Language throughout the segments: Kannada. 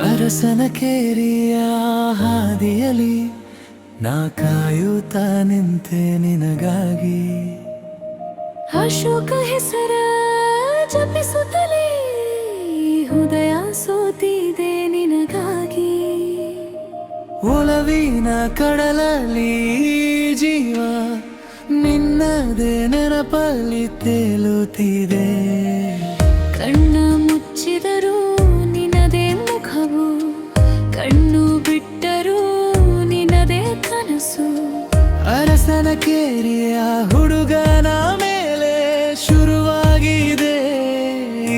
ಅರಸನ ಕೇರಿಯ ಹಾದಿಯಲಿ ನಾ ಕಾಯುತ್ತಾ ನಿಂತೆ ನಿನಗಾಗಿ. ಅಶೋಕ ಹೆಸರ ಜಪಿಸುತ್ತಲೇ ಹೃದಯ ಸೋತಿದೆ ನಿನಗಾಗಿ. ಒಲವಿನ ಕಡಲಲ್ಲಿ ಜೀವ ನಿನ್ನದೇ ನೆನಪಲ್ಲಿ ತೇಲುತ್ತಿದೆ. ಕಣ್ಣ ಮುಚ್ಚಿದರೂ ನಿನ್ನದೇ ಮುಖವು, ಕಣ್ಣು ಬಿಟ್ಟರೂ ನಿನ್ನದೇ ಕನಸು. ಅರಸನ ಕೇರಿಯ ಹುಡುಗನ ಮೇಲೆ ಶುರುವಾಗಿದೆ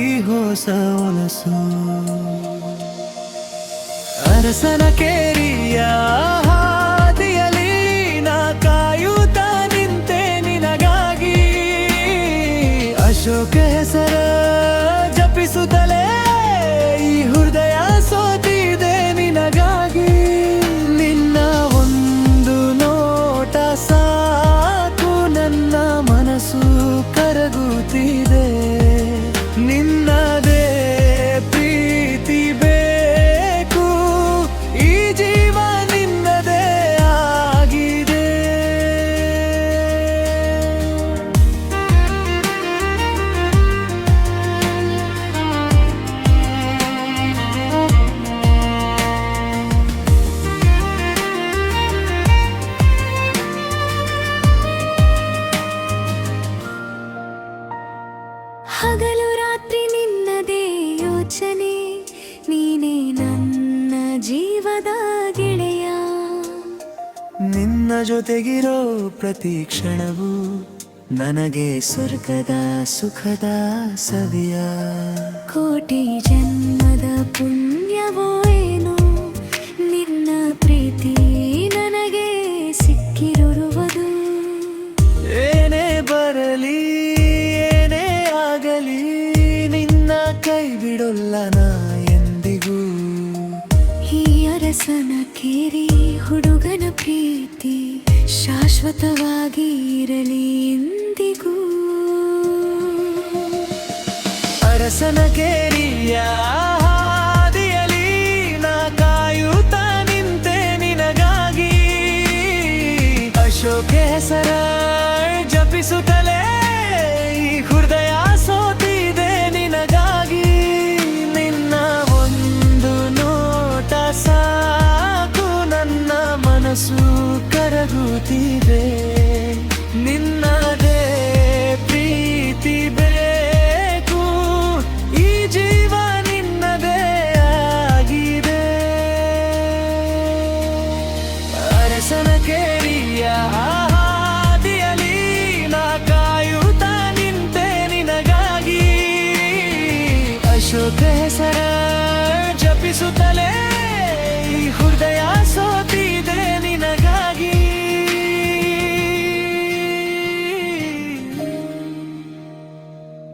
ಈ ಹೊಸ ಒಲಸು. ಅರಸನ ಕೇರಿಯ ಹಾದಿಯಲಿ ನಾ ಕಾಯುತ್ತಾ ನಿಂತೆ ನಿನಗಾಗಿ. ಅಶೋಕ ಹೆಸರ ಜಪಿಸುತ್ತಲೇ ಈ ಹೃದಯ ಸೋತಿದೆ ನಿನಗಾಗಿ. ನಿನ್ನ ಒಂದು ನೋಟ ಸಾಕು ನನ್ನ ಮನಸ್ಸು ಕರಗುತ್ತಿದೆ. ನಿನ್ನದೇ ಪ್ರೀತಿ ಬೇಕು, ಈ ಜೀವ ನಿನ್ನದೇ ಆಗಿದೆ. ಹಗಲು ರಾತ್ರಿ ನಿನ್ನದೇ ಯೋಚನೆ, ನೀನೇ ನನ್ನ ಜೀವದ ಗೆಳೆಯ. ನಿನ್ನ ಜೊತೆಗಿರೋ ಪ್ರತಿ ಕ್ಷಣವು ನನಗೆ ಸ್ವರ್ಗದ ಸುಖದ ಸವಿಯ. ಕೋಟಿ ಜನ್ಮದ ಪುಣ್ಯವೋ ಏನೋ ನಿನ್ನ ಪ್ರೀತಿ ನನಗೆ ಸಿಕ್ಕಿರುವುದು. ಏನೇ ಬರಲಿ ಏನೇ ಆಗಲಿ ನಿನ್ನ ಕೈ ಬಿಡೊಲ್ಲ ನಾ ಎಂದಿಗೂ. ಈ ಅರಸನ ಕೇರಿ ಹುಡುಗನ ಪ್ರೀತಿ ಶಾಶ್ವತವಾಗಿ ಇರಲಿ ಎಂದಿಗೂ. ಅರಸನ ಕೇರಿಯ ಹಾದಿಯಲಿ ನಾ ಕಾಯುತ್ತಾ ನಿಂತೆ ನಿನಗಾಗಿ. ಅಶೋಕ ಹೆಸರ ಜಪಿಸುತ್ತಲೇ ಈ ಹೃದಯ ಸೋತಿದೆ ನಿನಗಾಗಿ. ನಿನ್ನ ಒಂದು ನೋಟ ಸಾಕು ನನ್ನ ಮನಸ್ಸು ಕರಗುತ್ತಿದೆ. ನಿನ್ನದೇ ಪ್ರೀತಿ ಬೇಕು, ಈ ಜೀವ ನಿನ್ನದೇ ಆಗಿದೆ. ಅರಸನ ಕೇರಿಯ ಹಾದಿಯಲಿ ನಾ ಕಾಯುತ್ತಾ ನಿಂತೆ ನಿನಗಾಗಿ. ಅಶೋಕ ಹೆಸರ ಜಪಿಸುತ್ತಲೇ ಈ ಹೃದಯ